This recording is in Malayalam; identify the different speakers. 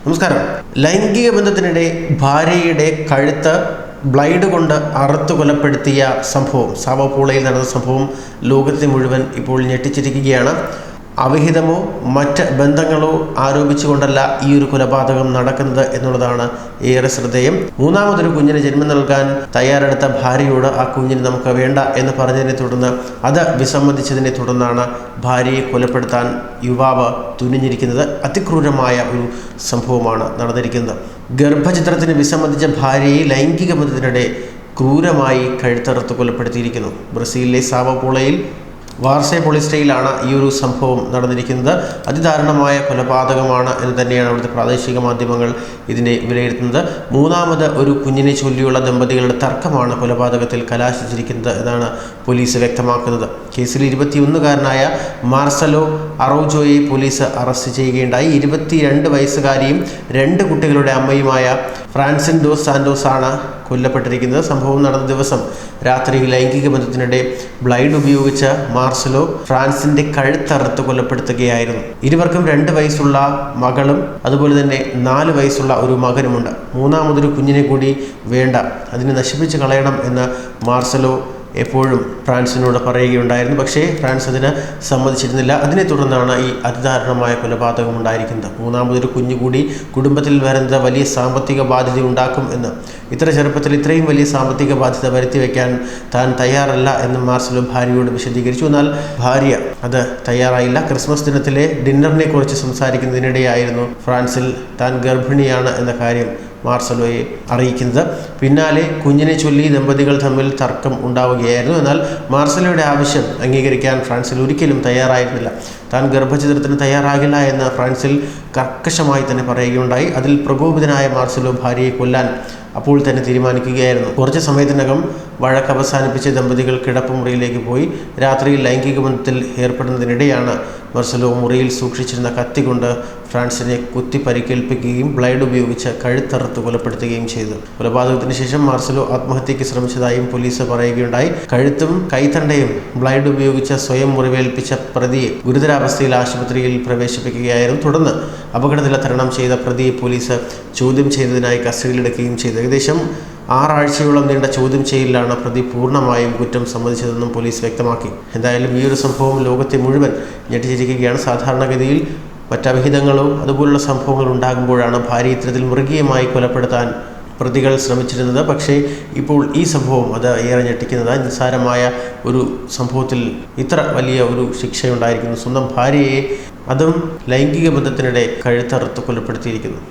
Speaker 1: നമസ്കാരം. ലൈംഗിക ബന്ധത്തിനിടെ ഭാര്യയുടെ കഴുത്ത് ബ്ലൈഡ് കൊണ്ട് അറുത്തു കൊലപ്പെടുത്തിയ സംഭവം, സാവോപോളയിൽ നടന്ന സംഭവം ലോകത്തെ മുഴുവൻ ഇപ്പോൾ ഞെട്ടിച്ചിരിക്കുകയാണ്. അവിഹിതമോ മറ്റ് ബന്ധങ്ങളോ ആരോപിച്ചുകൊണ്ടല്ല ഈ ഒരു കൊലപാതകം നടക്കുന്നത് എന്നുള്ളതാണ് ഏറെ ശ്രദ്ധേയം. മൂന്നാമതൊരു കുഞ്ഞിന് ജന്മം നൽകാൻ തയ്യാറെടുത്ത ഭാര്യയോട് ആ കുഞ്ഞിന് നമുക്ക് വേണ്ട എന്ന് പറഞ്ഞതിനെ തുടർന്ന് അത് വിസമ്മതിച്ചതിനെ തുടർന്നാണ് ഭാര്യയെ കൊലപ്പെടുത്താൻ യുവാവ് തുനിഞ്ഞിരിക്കുന്നത്. അതിക്രൂരമായ ഒരു സംഭവമാണ് നടന്നിരിക്കുന്നത്. ഗർഭചിത്രത്തിന് വിസമ്മതിച്ച ഭാര്യയെ ലൈംഗിക ബന്ധത്തിനിടെ ക്രൂരമായി കഴുത്തറുത്ത് കൊലപ്പെടുത്തിയിരിക്കുന്നു. ബ്രസീലിലെ സാവോപോളയിൽ വാർസെ പോലീസ് സ്റ്റേഷനിലാണ് ഈ ഒരു സംഭവം നടന്നിരിക്കുന്നത്. അതിദാരുണമായ കൊലപാതകമാണ് എന്ന് തന്നെയാണ് അവിടുത്തെ പ്രാദേശിക മാധ്യമങ്ങൾ ഇതിനെ വിലയിരുത്തുന്നത്. മൂന്നാമത് ഒരു കുഞ്ഞിനെ ചൊല്ലിയുള്ള ദമ്പതികളുടെ തർക്കമാണ് കൊലപാതകത്തിൽ കലാശിച്ചിരിക്കുന്നത് എന്നാണ് പോലീസ് വ്യക്തമാക്കുന്നത്. കേസിൽ 21-കാരനായ മാർസലോ അറൗജോയെ പോലീസ് അറസ്റ്റ് ചെയ്യുകയുണ്ടായി. 22 വയസ്സുകാരിയും 2 കുട്ടികളുടെ അമ്മയുമായ ഫ്രാൻസിൻ ഡോസ് സാന്റോസ് ആണ് കൊല്ലപ്പെട്ടിരിക്കുന്നത്. സംഭവം നടന്ന ദിവസം രാത്രി ലൈംഗിക ബന്ധത്തിനിടെ ബ്ലൈഡ് ഉപയോഗിച്ച് മാർസലോ ഫ്രാൻസിന്റെ കഴുത്തറുത്ത് കൊലപ്പെടുത്തുകയായിരുന്നു. ഇരുവർക്കും 2 വയസ്സുള്ള മകളും അതുപോലെ തന്നെ 4 വയസ്സുള്ള ഒരു മകനുമുണ്ട്. മൂന്നാമതൊരു കുഞ്ഞിനെ കൂടി വേണ്ട, അതിനെ നശിപ്പിച്ച് കളയണം എന്ന് മാർസലോ എപ്പോഴും ഫ്രാൻസിനോട് പറയുകയുണ്ടായിരുന്നു. പക്ഷേ ഫ്രാൻസ് അതിന് സമ്മതിച്ചിരുന്നില്ല. അതിനെ തുടർന്നാണ് ഈ അതിദാരുണമായ കൊലപാതകം ഉണ്ടായിരിക്കുന്നത്. മൂന്നാമതൊരു കുഞ്ഞു കൂടി കുടുംബത്തിൽ വരുന്നത് വലിയ സാമ്പത്തിക ബാധ്യത ഉണ്ടാക്കും എന്ന്, ഇത്ര ചെറുപ്പത്തിൽ ഇത്രയും വലിയ സാമ്പത്തിക ബാധ്യത വരുത്തി വയ്ക്കാൻ താൻ തയ്യാറല്ല എന്ന് മാർസലോ ഭാര്യയോട് വിശദീകരിച്ചു. എന്നാൽ ഭാര്യ അത് തയ്യാറായില്ല. ക്രിസ്മസ് ദിനത്തിലെ ഡിന്നറിനെ കുറിച്ച് സംസാരിക്കുന്നതിനിടെയായിരുന്നു ഫ്രാൻസിൽ താൻ ഗർഭിണിയാണ് എന്ന കാര്യം മാർസലോയെ അറിയിക്കുന്നത്. പിന്നാലെ കുഞ്ഞിനെ ചൊല്ലി ദമ്പതികൾ തമ്മിൽ തർക്കം ഉണ്ടാവുകയായിരുന്നു. എന്നാൽ മാർസലോയുടെ ആവശ്യം അംഗീകരിക്കാൻ ഫ്രാൻസിൽ ഒരിക്കലും തയ്യാറായിരുന്നില്ല. താൻ ഗർഭചിത്രത്തിന് തയ്യാറാകില്ല എന്ന് ഫ്രാൻസിൽ കർക്കശമായി തന്നെ പറയുകയുണ്ടായി. അതിൽ പ്രകോപിതനായ മാർസലോ ഭാര്യയെ കൊല്ലാൻ അപ്പോൾ തന്നെ തീരുമാനിക്കുകയായിരുന്നു. കുറച്ച് സമയത്തിനകം വഴക്ക് അവസാനിപ്പിച്ച് ദമ്പതികൾ കിടപ്പുമുറിയിലേക്ക് പോയി. രാത്രിയിൽ ലൈംഗിക ബന്ധത്തിൽ ഏർപ്പെടുന്നതിനിടെയാണ് മാർസലോ മുറിയിൽ സൂക്ഷിച്ചിരുന്ന കത്തി കൊണ്ട് ഫ്രാൻസിനെ കുത്തി പരിക്കേൽപ്പിക്കുകയും ബ്ലൈഡ് ഉപയോഗിച്ച് കഴുത്തറുത്ത് കൊലപ്പെടുത്തുകയും ചെയ്തു. കൊലപാതകത്തിന് ശേഷം മാർസലോ ആത്മഹത്യയ്ക്ക് ശ്രമിച്ചതായും പോലീസ് പറയുകയുണ്ടായി. കഴുത്തും കൈത്തണ്ടയും ബ്ലൈഡ് ഉപയോഗിച്ച് സ്വയം മുറിവേൽപ്പിച്ച പ്രതിയെ ഗുരുതരാവസ്ഥയിൽ ആശുപത്രിയിൽ പ്രവേശിപ്പിക്കുകയായിരുന്നു. തുടർന്ന് അപകടനില തരണം ചെയ്ത പ്രതിയെ പോലീസ് ചോദ്യം ചെയ്തതിനായി കസ്റ്റഡിയിലെടുക്കുകയും ചെയ്തു. ഏകദേശം 6 ആഴ്ചയോളം നീണ്ട ചോദ്യം ചെയ്യലിലാണ് പ്രതി പൂർണ്ണമായും കുറ്റം സമ്മതിച്ചതെന്നും പോലീസ് വ്യക്തമാക്കി. എന്തായാലും ഈ ഒരു സംഭവം ലോകത്തെ മുഴുവൻ ഞെട്ടിച്ചിരിക്കുകയാണ്. സാധാരണഗതിയിൽ മറ്റവിഹിതങ്ങളോ അതുപോലുള്ള സംഭവങ്ങൾ ഉണ്ടാകുമ്പോഴാണ് ഭാര്യ ഇത്തരത്തിൽ മൃഗീയമായി കൊലപ്പെടുത്താൻ പ്രതികൾ ശ്രമിച്ചിരുന്നത്. പക്ഷേ ഇപ്പോൾ ഈ സംഭവം അത് ഏറെ ഞെട്ടിക്കുന്നത്. നിസ്സാരമായ ഒരു സംഭവത്തിൽ ഇത്ര വലിയ ഒരു ശിക്ഷയുണ്ടായിരിക്കുന്നു. സ്വന്തം ഭാര്യയെ അതും ലൈംഗിക ബന്ധത്തിനിടെ കഴുത്തറുത്ത് കൊലപ്പെടുത്തിയിരിക്കുന്നു.